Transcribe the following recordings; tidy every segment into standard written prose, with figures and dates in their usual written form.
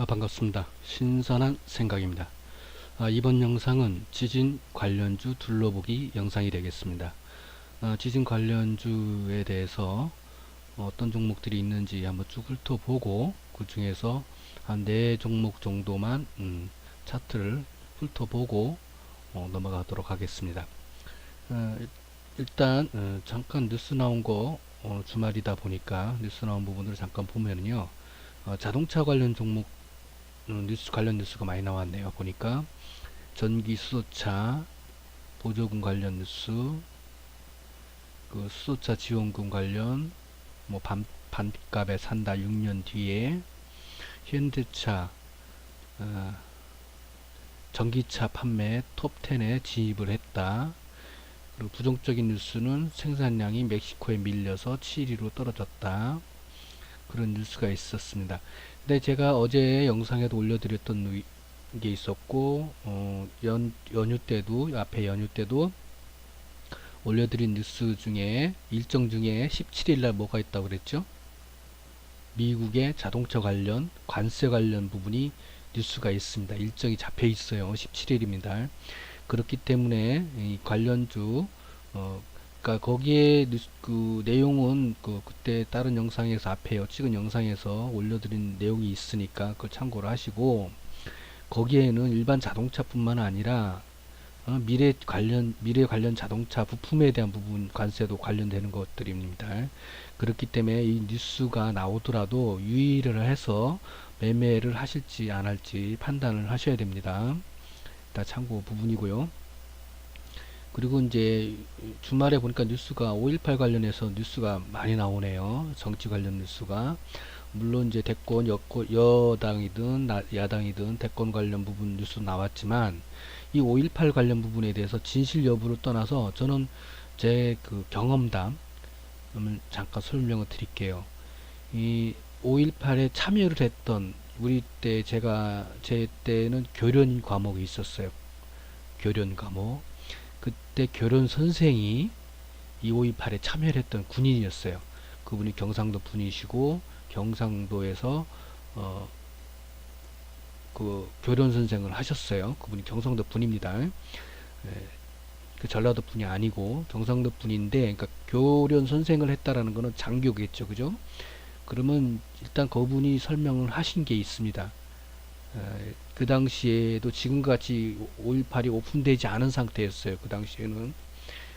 반갑습니다. 신선한 생각입니다. 이번 영상은 지진 관련주 둘러보기 영상이 되겠습니다. 지진 관련주에 대해서 어떤 종목들이 있는지 한번 쭉 훑어보고 그 중에서 한 4종목 정도만 차트를 훑어보고 넘어가도록 하겠습니다. 일단 잠깐 뉴스 나온 거 주말이다 보니까 뉴스 나온 부분을 잠깐 보면요. 자동차 관련 종목 관련 뉴스가 많이 나왔네요. 보니까 전기 수소차 보조금 관련 뉴스, 그 수소차 지원금 관련, 뭐 반값에 산다 6년 뒤에 현대차 전기차 판매 톱10에 진입을 했다. 그리고 부정적인 뉴스는 생산량이 멕시코에 밀려서 7위로 떨어졌다. 그런 뉴스가 있었습니다. 근데 제가 어제 영상에도 올려드렸던 게 있었고, 연휴 때도, 앞에 연휴 때도 올려드린 뉴스 중에, 일정 중에 17일날 뭐가 있다고 그랬죠? 미국의 자동차 관련, 관세 관련 부분이 뉴스가 있습니다. 일정이 잡혀 있어요. 17일입니다. 그렇기 때문에 이 관련주, 그러니까 거기에 그 내용은 그때 다른 영상에서 앞에 찍은 영상에서 올려드린 내용이 있으니까 그걸 참고를 하시고, 거기에는 일반 자동차뿐만 아니라 미래 관련 자동차 부품에 대한 부분 관세도 관련되는 것들입니다. 그렇기 때문에 이 뉴스가 나오더라도 유의를 해서 매매를 하실지 안 할지 판단을 하셔야 됩니다. 다 참고 부분이고요. 그리고 이제 주말에 보니까 뉴스가 5.18 관련해서 뉴스가 많이 나오네요. 정치 관련 뉴스가. 물론 이제 대권 여당이든 야당이든 대권 관련 부분 뉴스 나왔지만 이 5.18 관련 부분에 대해서 진실 여부를 떠나서 저는 제 그 경험담을 잠깐 설명을 드릴게요. 이 5.18에 참여를 했던 우리 때 제 때는 교련 과목이 있었어요. 교련 과목. 그때 교련 선생이 이 5.18에 참여를 했던 군인이었어요. 그분이 경상도 분이시고 경상도에서 그 교련 선생을 하셨어요. 그분이 경상도 분입니다. 그 전라도 분이 아니고 경상도 분인데, 그러니까 교련 선생을 했다라는 거는 장교겠죠, 그죠? 그러면 일단 그분이 설명을 하신 게 있습니다. 그 당시에도 지금같이 5.18이 오픈되지 않은 상태였어요. 그 당시에는.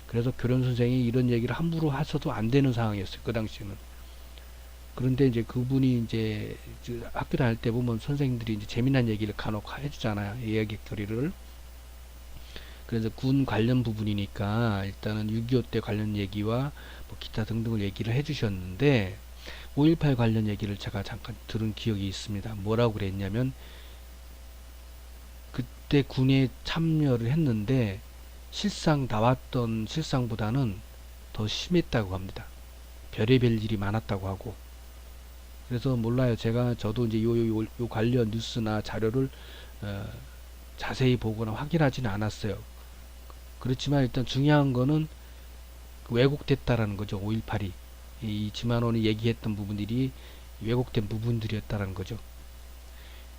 그래서 교련 선생이 이런 얘기를 함부로 하셔도 안 되는 상황이었어요. 그 당시에는. 그런데 이제 그분이 이제 학교 다닐 때 보면 선생님들이 이제 재미난 얘기를 간혹 해주잖아요. 이야기거리를. 그래서 군 관련 부분이니까 일단은 6.25 때 관련 얘기와 뭐 기타 등등을 얘기를 해주셨는데 5.18 관련 얘기를 제가 잠깐 들은 기억이 있습니다. 뭐라고 그랬냐면 그때 군에 참여를 했는데 실상 나왔던 실상보다는 더 심했다고 합니다. 별의별 일이 많았다고 하고. 그래서 몰라요. 저도 이제 요 관련 뉴스나 자료를 자세히 보거나 확인하지는 않았어요. 그렇지만 일단 중요한 거는 왜곡됐다라는 거죠. 5.18이. 이 지만원이 얘기했던 부분들이 왜곡된 부분들이었다라는 거죠.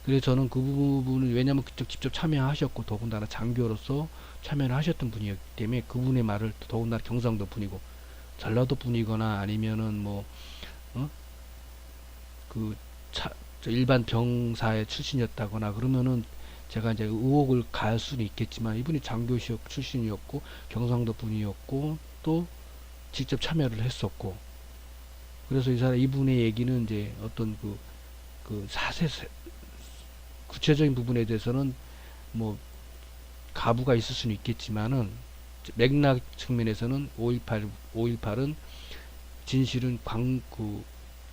그래서 저는 그 부분을, 왜냐면 그쪽 직접 참여하셨고 더군다나 장교로서 참여를 하셨던 분이었기 때문에 그분의 말을, 더군다나 경상도 분이고 전라도 분이거나 아니면은 뭐 그 일반 병사의 출신이었다거나 그러면은 제가 이제 의혹을 가할 수는 있겠지만 이분이 장교 출신이었고 경상도 분이었고 또 직접 참여를 했었고, 그래서 이분의 얘기는 이제 어떤 그 구체적인 부분에 대해서는 뭐 가부가 있을 수는 있겠지만은 맥락 측면에서는 5.18은 진실은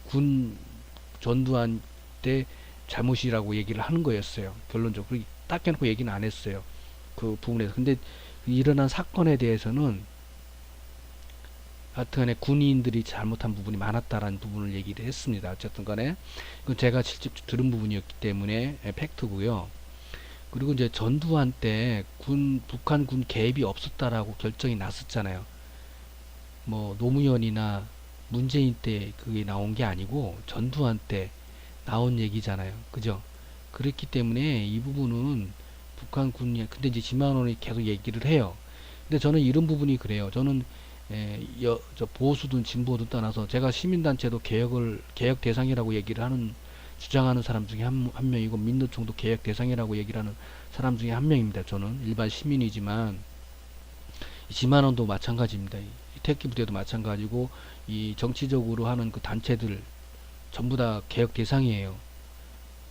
군 전두환 때 잘못이라고 얘기를 하는 거였어요. 결론적으로 딱 해놓고 얘기는 안 했어요. 그 부분에서. 근데 일어난 사건에 대해서는 하여튼간에 군인들이 잘못한 부분이 많았다라는 부분을 얘기를 했습니다. 어쨌든 간에 이건 제가 직접 들은 부분이었기 때문에 팩트고요. 그리고 이제 전두환 때 북한 군 개입이 없었다라고 결정이 났었잖아요. 뭐 노무현이나 문재인 때 그게 나온 게 아니고 전두환 때 나온 얘기잖아요. 그죠? 그렇기 때문에 이 부분은 북한군이 근데 이제 지만원이 계속 얘기를 해요. 근데 저는 이런 부분이 그래요. 저는 저 보수든 진보든 떠나서 제가 시민단체도 개혁 대상이라고 얘기를 하는 주장하는 사람 중에 한 명이고 민노총도 개혁 대상이라고 얘기를 하는 사람 중에 한 명입니다. 저는 일반 시민이지만 지만원도 마찬가지입니다. 이 태극기 부대도 마찬가지고 이 정치적으로 하는 그 단체들 전부 다 개혁 대상이에요.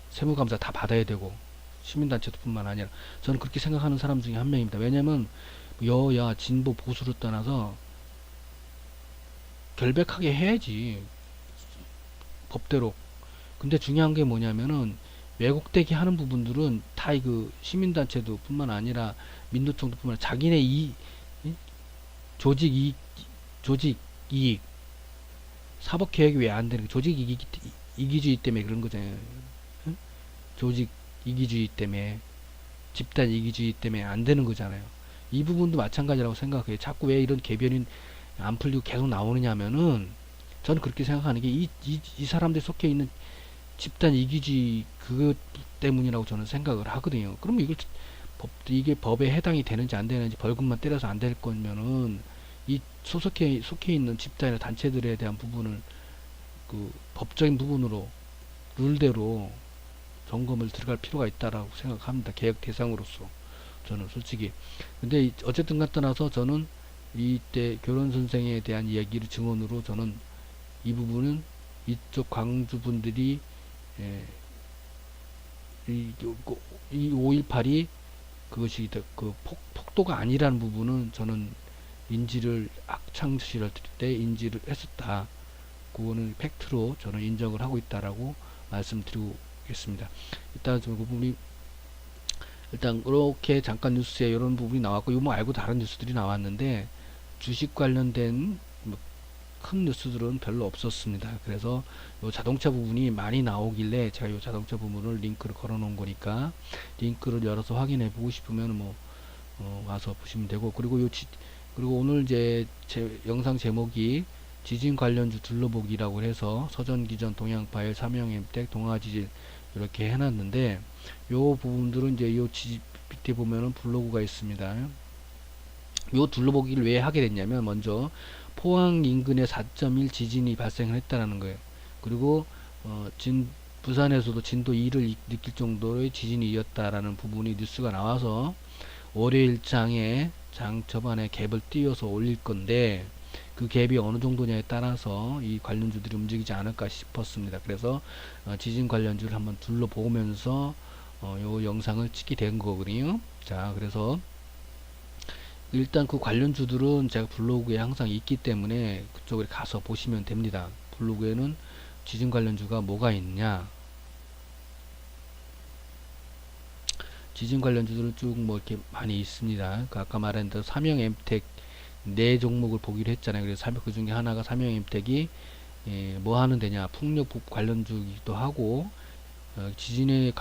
세무감사 다 받아야 되고 시민단체도 뿐만 아니라 저는 그렇게 생각하는 사람 중에 한 명입니다. 왜냐면 여야 진보 보수를 떠나서 결백하게 해야지 법대로. 근데 중요한 게 뭐냐면은 왜곡되게 하는 부분들은 다 그 시민단체도 뿐만 아니라 민노총도 뿐만 아니라 자기네 조직 이익 조직 이익 사법개혁이 왜 안 되는 조직 이기주의 때문에 그런 거잖아요. 응? 조직 이기주의 때문에 집단 이기주의 때문에 안 되는 거잖아요. 이 부분도 마찬가지라고 생각해요. 자꾸 왜 이런 개변이 안 풀리고 계속 나오느냐면은 저는 그렇게 생각하는 게 이 사람들 속해 있는 집단 이기주의 그것 때문이라고 저는 생각을 하거든요. 그러면 이게 법에 해당이 되는지 안 되는지 벌금만 때려서 안 될 거면은 이 속해 있는 집단이나 단체들에 대한 부분을 그 법적인 부분으로 룰대로 점검을 들어갈 필요가 있다라고 생각합니다. 개혁 대상으로서 저는 솔직히. 근데 어쨌든 간 떠나서 저는 이때 교련 선생에 대한 이야기를 증언으로 저는 이 부분은 이쪽 광주분들이 예, 이 5.18이 그것이 그 폭도가 아니라는 부분은 저는 인지를 학창시절 때 인지를 했었다. 그거는 팩트로 저는 인정을 하고 있다라고 말씀드리겠습니다. 일단 저 부분이 일단 그렇게 잠깐 뉴스에 이런 부분이 나왔고 이거 뭐 알고 다른 뉴스들이 나왔는데 주식 관련된 뭐큰 뉴스들은 별로 없었습니다. 그래서 요 자동차 부분이 많이 나오길래 제가 요 자동차 부분을 링크를 걸어 놓은 거니까 링크를 열어서 확인해 보고 싶으면 뭐 와서 보시면 되고 그리고 그리고 오늘 영상 제목이 지진 관련주 둘러보기라고 해서 서전기전 동양파일 삼형엠텍 동아지진 이렇게 해놨는데 요 부분들은 이제 요 밑에 보면은 블로그가 있습니다. 요 둘러보기를 왜 하게 됐냐면 먼저 포항 인근에 4.1 지진이 발생을 했다는 거예요. 그리고 부산에서도 진도 2를 느낄 정도의 지진이 이었다라는 부분이 뉴스가 나와서 월요일장에 장 저반에 갭을 띄워서 올릴 건데 그 갭이 어느 정도냐에 따라서 이 관련주들이 움직이지 않을까 싶었습니다. 그래서 지진 관련주를 한번 둘러보면서 요 영상을 찍게 된 거거든요. 자, 그래서 일단 그 관련주들은 제가 블로그에 항상 있기 때문에 그쪽에 가서 보시면 됩니다. 블로그에는 지진 관련주가 뭐가 있냐, 지진 관련주들은 쭉 뭐 이렇게 많이 있습니다. 그 아까 말한 대로 삼형엠텍 네 종목을 보기로 했잖아요. 그래서 그 중에 하나가 삼형엠텍이 뭐 하는 데냐, 풍력 관련주기도 하고 지진에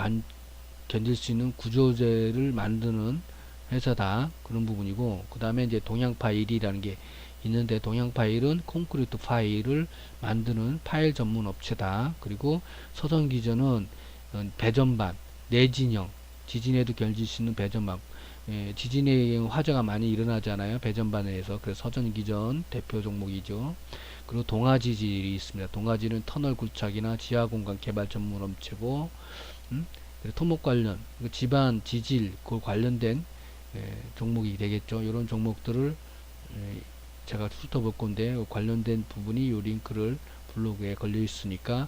견딜 수 있는 구조제를 만드는 회사다, 그런 부분이고, 그 다음에 이제 동양파일이라는 게 있는데 동양파일은 콘크리트 파일을 만드는 파일 전문 업체다. 그리고 서전기전은 배전반 내진형 지진에도 견딜 수 있는 배전반, 지진에 화재가 많이 일어나잖아요, 배전반에서. 그래서 서전기전 대표 종목이죠. 그리고 동아지질이 있습니다. 동아지는 터널 굴착이나 지하공간 개발 전문 업체고, 그리고 토목 관련, 집안 지질 그 관련된 종목이 되겠죠. 이런 종목들을 제가 훑어볼 건데 관련된 부분이 이 링크를 블로그에 걸려 있으니까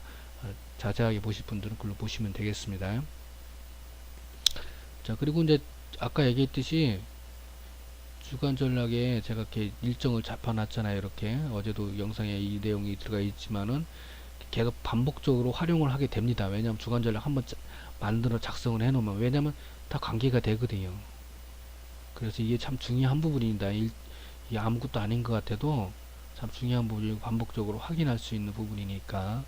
자세하게 보실 분들은 글로 보시면 되겠습니다. 자, 그리고 이제 아까 얘기했듯이 주간 전략에 제가 이렇게 일정을 잡아놨잖아요. 이렇게 어제도 영상에 이 내용이 들어가 있지만은 계속 반복적으로 활용을 하게 됩니다. 왜냐하면 주간 전략 한번 만들어 작성을 해 놓으면, 왜냐면 다 관계가 되거든요. 그래서 이게 참 중요한 부분입니다. 이게 아무것도 아닌 것 같아도 참 중요한 부분이고 반복적으로 확인할 수 있는 부분이니까.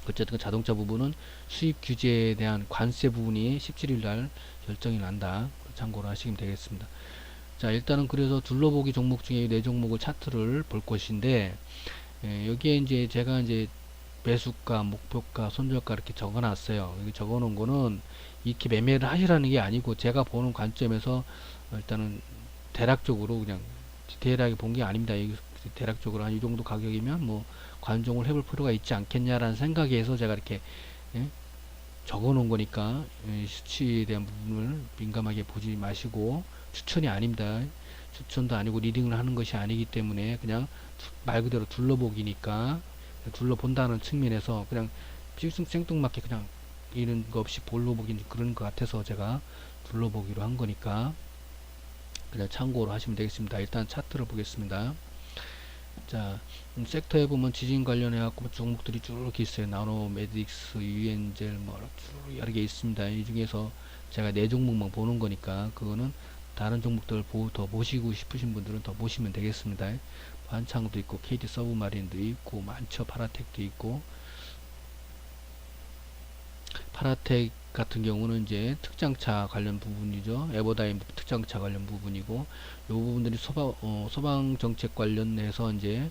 어쨌든 자동차 부분은 수입 규제에 대한 관세 부분이 17일 날 결정이 난다. 참고로 하시면 되겠습니다. 자, 일단은 그래서 둘러보기 종목 중에 네 종목을 차트를 볼 것인데, 여기에 이제 제가 이제 매수가, 목표가, 손절가 이렇게 적어 놨어요. 여기 적어 놓은 거는 이렇게 매매를 하시라는 게 아니고 제가 보는 관점에서 일단은 대략적으로 그냥 디테일하게 본 게 아닙니다. 대략적으로 한 이 정도 가격이면 뭐 관종을 해볼 필요가 있지 않겠냐라는 생각에서 제가 이렇게 예? 적어 놓은 거니까 수치에 대한 부분을 민감하게 보지 마시고 추천이 아닙니다. 추천도 아니고 리딩을 하는 것이 아니기 때문에 그냥 말 그대로 둘러보기니까 둘러본다는 측면에서 그냥 생뚱맞게 그냥 이런 거 없이 볼로 보긴 그런 것 같아서 제가 둘러보기로 한 거니까 그냥 참고로 하시면 되겠습니다. 일단 차트를 보겠습니다. 자, 섹터에 보면 지진 관련해 갖고 종목들이 쭉 이렇게 있어요. 나노, 메딕스, 유엔젤 쭉 여러 개 있습니다. 이 중에서 제가 네 종목만 보는 거니까 그거는 다른 종목들 더 보시고 싶으신 분들은 더 보시면 되겠습니다. 반창도 있고 KT 서브마린도 있고 많죠. 파라텍도 있고 파라텍 같은 경우는 이제 특장차 관련 부분이죠. 에버다임 특장차 관련 부분이고 요 부분들이 소방 정책 관련해서 이제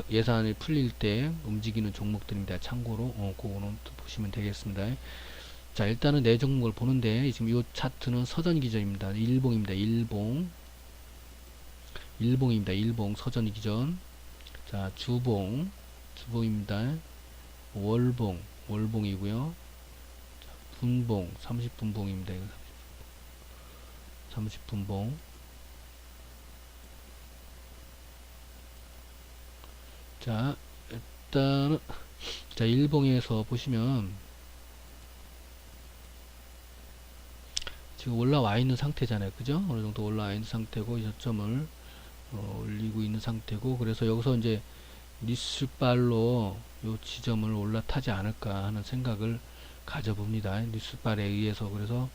예산이 풀릴 때 움직이는 종목들입니다. 참고로 그거는 또 보시면 되겠습니다. 자, 일단은 네 종목을 보는데 지금 이 차트는 서전 기전입니다. 일봉입니다. 일봉입니다. 일봉 서전 기전. 자, 주봉입니다. 월봉이고요. 분봉 30분봉입니다. 30분봉. 자, 일단은 자, 일봉에서 보시면 지금 올라와 있는 상태잖아요. 그죠? 어느 정도 올라와 있는 상태고 이 저점을 올리고 있는 상태고 그래서 여기서 이제 니스발로 요 지점을 올라타지 않을까 하는 생각을 가져봅니다. 니스발에 의해서 그래서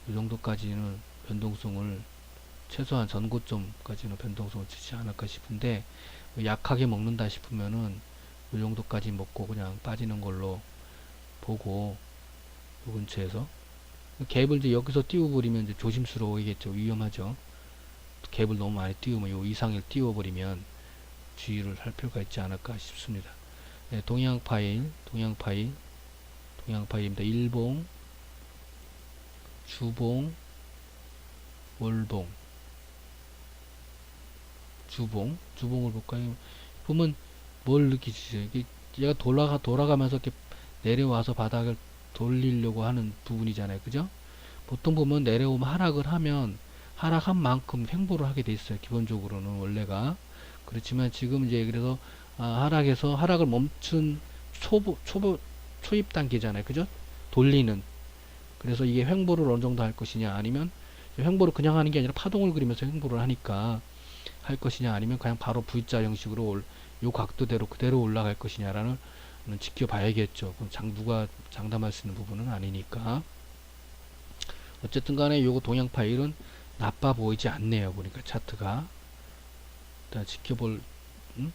이 정도까지는 변동성을 최소한 전고점까지는 변동성을 주지 않을까 싶은데 약하게 먹는다 싶으면은 이 정도까지 먹고 그냥 빠지는 걸로 보고 요 근처에서 갭을 이제 여기서 띄워버리면 이제 조심스러워야겠죠. 위험하죠. 갭을 너무 많이 띄우면 요 이상을 띄워버리면 주의를 할 필요가 있지 않을까 싶습니다. 네, 동양 파일입니다. 일봉, 주봉, 월봉, 주봉을 볼까요? 보면 뭘 느끼시죠? 이게 얘가 돌아가면서 이렇게 내려와서 바닥을 돌리려고 하는 부분이잖아요. 그죠? 보통 보면 내려오면 하락을 하면 하락한 만큼 횡보를 하게 돼 있어요. 기본적으로는 원래가. 그렇지만 지금 이제 그래서 하락에서 하락을 멈춘 초입 단계잖아요. 그죠? 돌리는. 그래서 이게 횡보를 어느 정도 할 것이냐 아니면 횡보를 그냥 하는 게 아니라 파동을 그리면서 횡보를 하니까 할 것이냐 아니면 그냥 바로 V자 형식으로 요 각도대로 그대로 올라갈 것이냐라는 지켜봐야겠죠. 누가 장담할 수 있는 부분은 아니니까. 어쨌든 간에 요거 동양 파일은 나빠 보이지 않네요. 보니까 차트가. 일단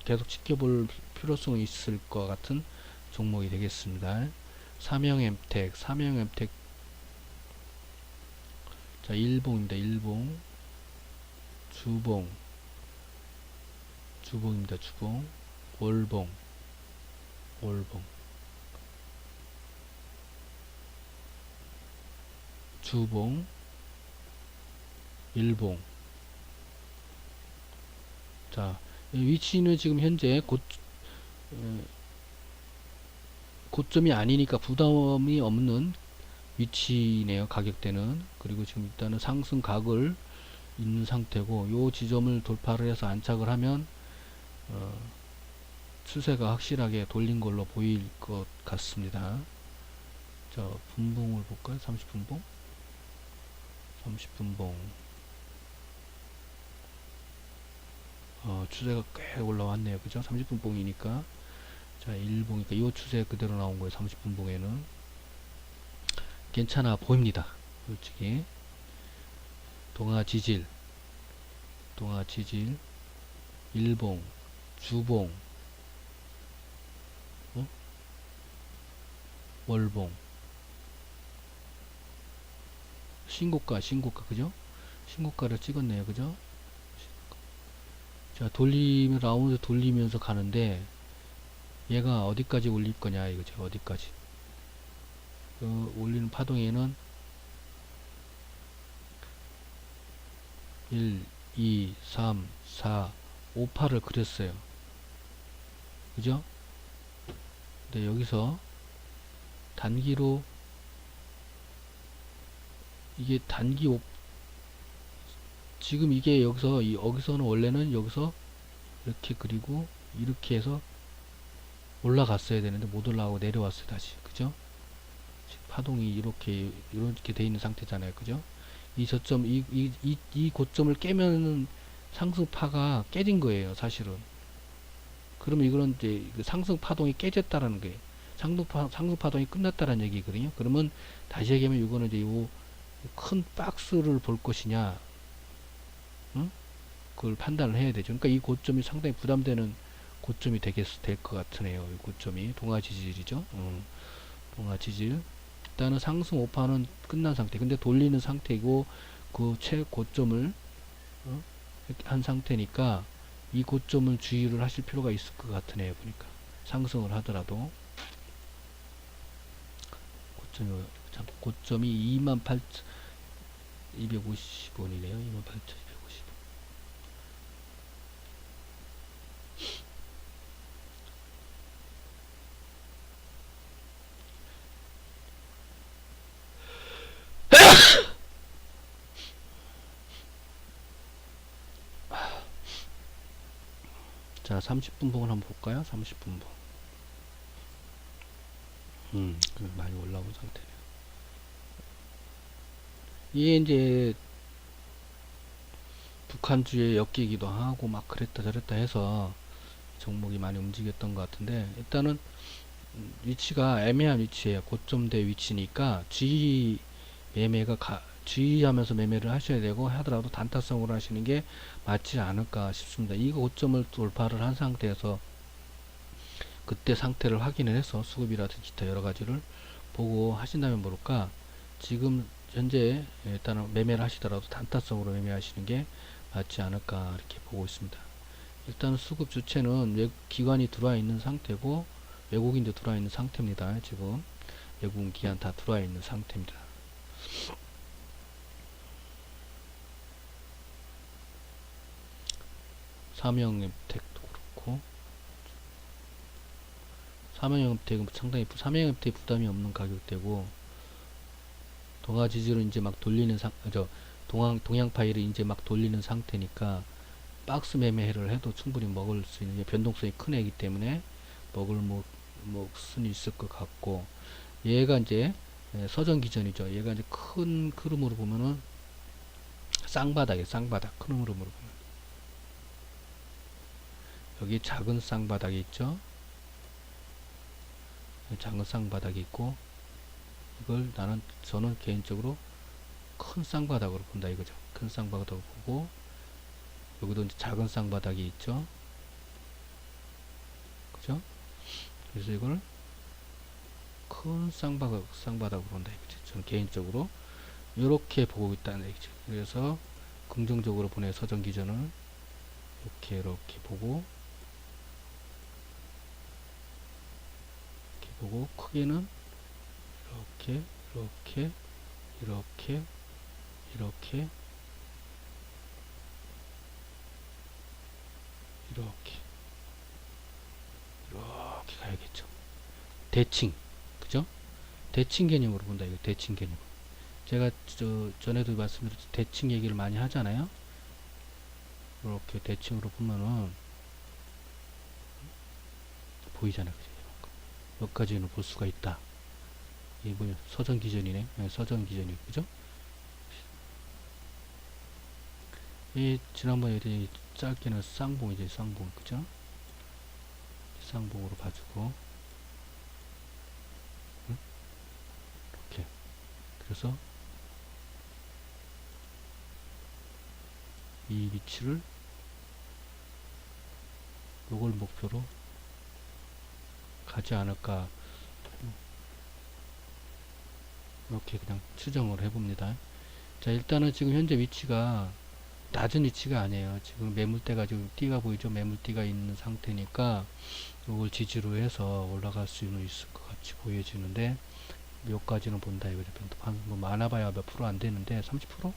계속 지켜볼 필요성이 있을 것 같은 종목이 되겠습니다. 삼형엠텍. 자, 일봉입니다. 일봉. 주봉입니다. 주봉. 월봉. 주봉. 일봉. 자, 위치는 지금 현재 고점이 아니니까 부담이 없는 위치네요. 가격대는. 그리고 지금 일단은 상승각을 있는 상태고 요 지점을 돌파를 해서 안착을 하면 추세가 확실하게 돌린 걸로 보일 것 같습니다. 자, 분봉을 볼까요? 30분봉. 추세가 꽤 올라왔네요. 그죠? 30분봉이니까. 자, 1봉이니까 이 추세 그대로 나온 거예요. 30분봉에는. 괜찮아 보입니다. 솔직히. 동아지질, 일봉, 주봉, 월봉. 신고가, 그죠? 신고가를 찍었네요. 그죠? 자, 라운드 돌리면서 가는데, 얘가 어디까지 올릴 거냐 이거죠. 어디까지. 올리는 파동에는 1, 2, 3, 4, 5, 8을 그렸어요. 그죠? 근데 여기서 단기로 이게 단기 지금 이게 여기서는 원래는 여기서 이렇게 그리고 이렇게 해서 올라갔어야 되는데 못 올라가고 내려왔어요. 다시. 그죠? 지금 파동이 이렇게 돼 있는 상태잖아요. 그죠? 이 저점 이 고점을 깨면은 상승파가 깨진 거예요. 사실은. 그러면 이거는 이제 상승 파동이 깨졌다라는 거예요. 상승 파동이 끝났다라는 얘기거든요. 그러면 다시 얘기하면 이거는 이제 요 큰 박스를 볼 것이냐, 응? 그걸 판단을 해야 되죠. 그러니까 이 고점이 상당히 부담되는 고점이 될 것 같으네요. 이 고점이 동아 지지율이죠. 동아 지지율. 일단은 상승 오파는 끝난 상태. 근데 돌리는 상태이고 그 최고점을 한 상태니까 이 고점을 주의를 하실 필요가 있을 것 같으네요. 보니까 상승을 하더라도 고점이 28,250원이네요. 28,250원. 자, 30분 봉을 한번 볼까요? 30분 봉. 많이 올라온 상태네요. 이게 이제 북한주에 엮이기도 하고 막 그랬다 저랬다 해서 종목이 많이 움직였던 것 같은데 일단은 위치가 애매한 위치예요. 고점대 위치니까 주의하면서 매매를 하셔야 되고 하더라도 단타성으로 하시는 게 맞지 않을까 싶습니다. 이 고점을 돌파를 한 상태에서 그때 상태를 확인을 해서 수급이라든지 기타 여러 가지를 보고 하신다면 모를까 지금 현재 일단은 매매를 하시더라도 단타성으로 매매하시는 게 맞지 않을까 이렇게 보고 있습니다. 일단 수급 주체는 기관이 들어와 있는 상태고 외국인도 들어와 있는 상태입니다. 지금 외국인 기관 다 들어와 있는 상태입니다. 삼형엠텍도 그렇고 삼형엠텍은 상당히 삼형엠텍 부담이 없는 가격대고 동아 지지를 이제 막 돌리는 동양 파일을 이제 막 돌리는 상태니까 박스 매매를 해도 충분히 먹을 수 있는 변동성이 큰 애기 때문에 먹을 수는 있을 것 같고 얘가 이제 서전 기전이죠. 얘가 이제 큰 흐름으로 보면은 쌍바닥에 쌍바닥 큰 흐름으로 보면 여기 작은 쌍바닥이 있죠. 작은 쌍바닥이 있고 이걸 저는 개인적으로 큰 쌍바닥으로 본다 이거죠. 큰 쌍바닥으로 보고 여기도 이제 작은 쌍바닥이 있죠. 그죠? 그래서 이걸 큰 쌍바닥으로 본다 이거죠. 저는 개인적으로 이렇게 보고 있다는 얘기죠. 그래서 긍정적으로 보내 서전 기전을 이렇게 보고 크기는 이렇게 이렇게 이렇게 이렇게 가야겠죠. 대칭 그죠? 대칭 개념으로 본다 이거 대칭 개념. 제가 전에도 말씀드렸죠. 대칭 얘기를 많이 하잖아요. 이렇게 대칭으로 보면은 보이잖아요. 여기까지는 볼 수가 있다. 이게 뭐냐 서전 기전이네. 서전 기전이 그죠? 이 지난번에 짧게는 쌍봉이죠. 쌍봉 그죠? 쌍봉으로 봐주고 이렇게 그래서 이 위치를 요걸 목표로 가지 않을까 이렇게 그냥 추정을 해봅니다. 자 일단은 지금 현재 위치가 낮은 위치가 아니에요. 지금 매물대가 지금 띠가 보이죠. 매물띠가 있는 상태니까 이걸 지지로 해서 올라갈 수는 있을 것 같이 보여지는데 여기까지는 본다 이거죠. 뭐 많아봐야 몇 프로 안 되는데 30%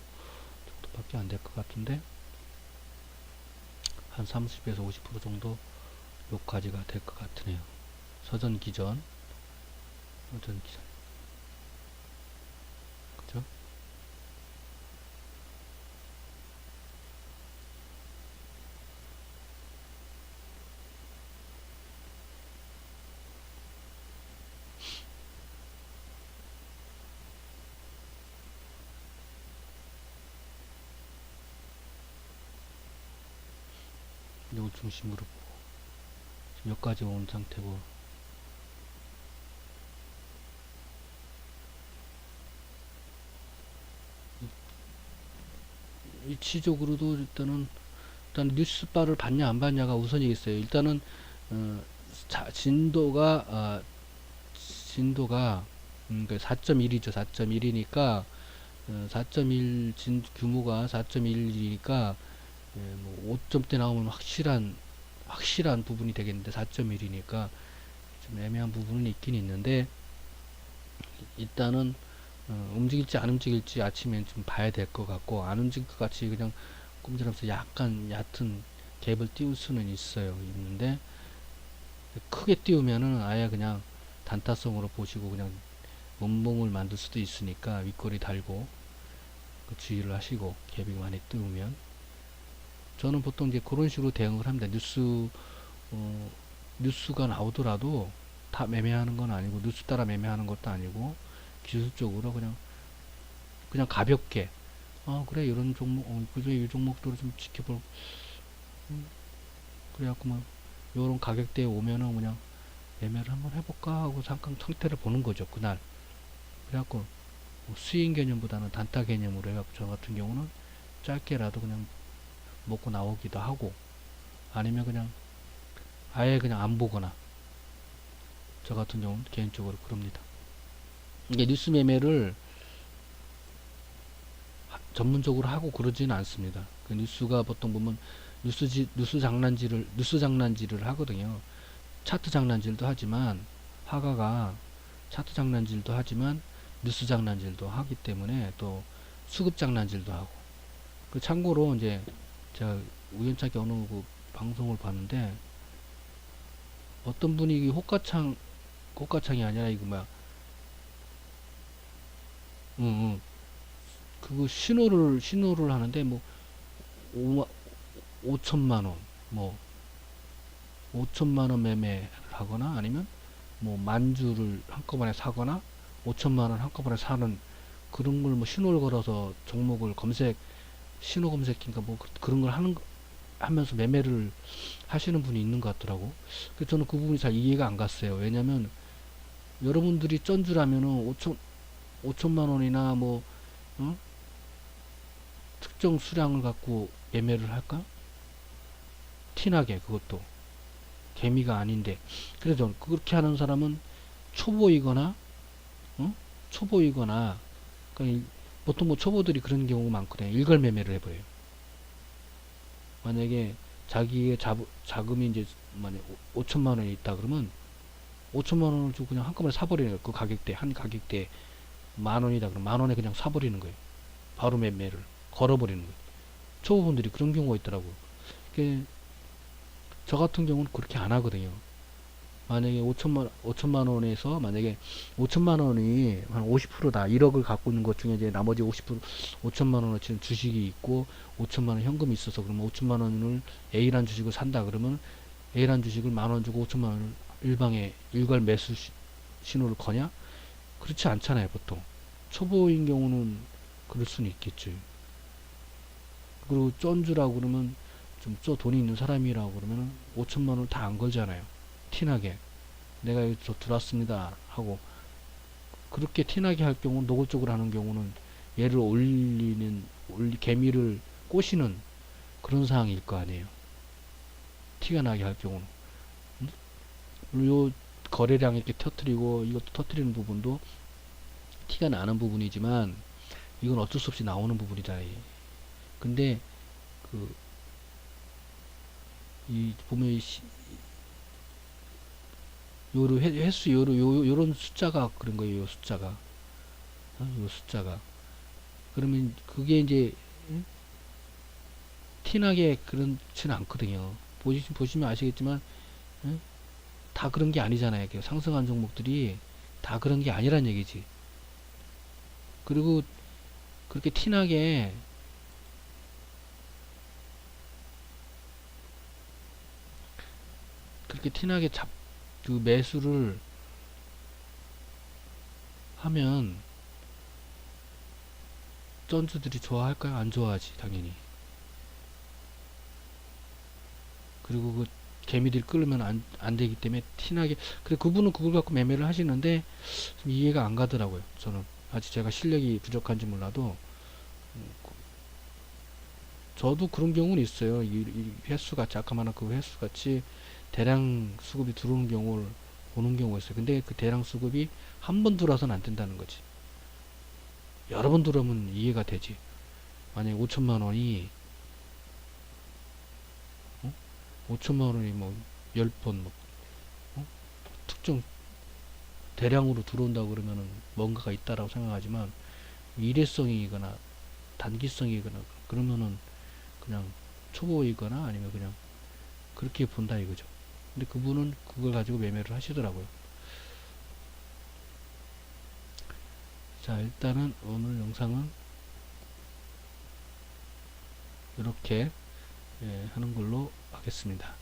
정도밖에 안 될 것 같은데 한 30에서 50% 정도 여기까지가 될 것 같으네요. 서전 기전, 그죠? 이걸 중심으로 지금 여기까지 온 상태고 위치적으로도 일단 뉴스바를 봤냐 안 봤냐가 우선이겠어요. 일단은 진도가 4.1이죠. 4.1이니까 4.1 규모가 4.1이니까 뭐 5점대 나오면 확실한 부분이 되겠는데 4.1이니까 좀 애매한 부분은 있긴 있는데 일단은 움직일지 안 움직일지 아침엔 좀 봐야 될 것 같고 안 움직일 것 같이 그냥 꼼지라면서 약간 얕은 갭을 띄울 수는 있는데 크게 띄우면은 아예 그냥 단타성으로 보시고 그냥 몸을 만들 수도 있으니까 윗꼬리 달고 그 주의를 하시고 갭이 많이 띄우면 저는 보통 이제 그런 식으로 대응을 합니다. 어, 뉴스가 나오더라도 다 매매하는 건 아니고 뉴스 따라 매매하는 것도 아니고 기술적으로 그냥 가볍게 그래 이런 종목 그래 이 종목들을 좀 지켜볼 그래갖고 뭐 요런 가격대에 오면은 그냥 매매를 한번 해볼까 하고 잠깐 상태를 보는 거죠 그날. 그래갖고 뭐 수익 개념보다는 단타 개념으로 해갖고 저 같은 경우는 짧게라도 그냥 먹고 나오기도 하고 아니면 그냥 아예 그냥 안 보거나 저 같은 경우는 개인적으로 그럽니다. 이게 뉴스 매매를 전문적으로 하고 그러지는 않습니다. 그 뉴스가 보통 보면 뉴스 장난질을 하거든요. 차트 장난질도 하지만 화가가 차트 장난질도 하지만 뉴스 장난질도 하기 때문에 또 수급 장난질도 하고 그 참고로 이제 제가 우연찮게 어느 그 방송을 봤는데 어떤 분이 호가창이 아니라 이거 뭐야 응, 응. 그거 신호를 하는데 뭐 5천만 원, 뭐 5천만 원 매매를 하거나 아니면 뭐 만주를 한꺼번에 사거나 5천만 원 한꺼번에 사는 그런 걸 뭐 신호를 걸어서 종목을 신호 검색인가 뭐 그런 걸 하면서 매매를 하시는 분이 있는 것 같더라고. 그래서 저는 그 부분이 잘 이해가 안 갔어요. 왜냐면 여러분들이 쩐 줄 알면은 5천만 원이나 뭐 어? 특정 수량을 갖고 매매를 할까? 티나게 그것도 개미가 아닌데. 그래서 그렇게 하는 사람은 초보이거나 어? 초보이거나 그러니까 보통 뭐 초보들이 그런 경우가 많거든요. 일괄 매매를 해버려요. 만약에 자기의 자금이 이제 만약 5천만 원이 있다 그러면 5천만 원을 주고 그냥 한꺼번에 사버리는 거예요. 그 가격대 한 가격대 만 원이다 그러면 만 원에 그냥 사버리는 거예요. 바로 매매를 걸어버리는 거예요. 초보분들이 그런 경우가 있더라고요. 저 같은 경우는 그렇게 안 하거든요. 만약에 5천만 원에서 만약에 5천만 원이 한 50%다. 1억을 갖고 있는 것 중에 이제 나머지 50% 5천만 원어치는 주식이 있고 5천만 원 현금이 있어서 그러면 5천만 원을 A란 주식을 산다 그러면 A란 주식을 만 원 주고 5천만 원을 일방에 일괄 매수 신호를 거냐? 그렇지 않잖아요, 보통. 초보인 경우는 그럴 수는 있겠죠. 그리고 쩐주라고 그러면 좀 돈이 있는 사람이라고 그러면 5천만 원을 다 안 걸잖아요. 티나게. 내가 여기서 들어왔습니다. 하고. 그렇게 티나게 할 경우, 노골적으로 하는 경우는 얘를 개미를 꼬시는 그런 상황일 거 아니에요. 티가 나게 할 경우는. 요 거래량 이렇게 터트리고 이것도 터트리는 부분도 티가 나는 부분이지만 이건 어쩔 수 없이 나오는 부분이잖아요. 근데 그 이 보면 요로 횟수 요런 숫자가 그런 거예요. 요 숫자가. 요 숫자가. 그러면 그게 이제 티나게 그렇지는 않거든요. 보시면 아시겠지만 다 그런 게 아니잖아요. 상승한 종목들이 다 그런 게 아니란 얘기지. 그리고 그렇게 티나게 그 매수를 하면 쩐주들이 좋아할까요? 안 좋아하지, 당연히. 그리고 그 개미들이 끌면 안 되기 때문에 티나게. 그래, 그분은 그걸 갖고 매매를 하시는데 좀 이해가 안 가더라고요. 저는 아직 제가 실력이 부족한지 몰라도 저도 그런 경우는 있어요. 이 횟수가 자그마한 그 횟수같이 대량 수급이 들어오는 경우를 보는 경우가 있어요. 근데 그 대량 수급이 한 번 들어와서는 안 된다는 거지. 여러 번 들어오면 이해가 되지. 만약에 5천만 원이 5천만 원이 뭐 10번 뭐 특정 대량으로 들어온다고 그러면은 뭔가가 있다라고 생각하지만 일회성이거나 단기성이거나 그러면은 그냥 초보이거나 아니면 그냥 그렇게 본다 이거죠. 근데 그분은 그걸 가지고 매매를 하시더라고요. 자, 일단은 오늘 영상은 이렇게 하는 걸로 하겠습니다.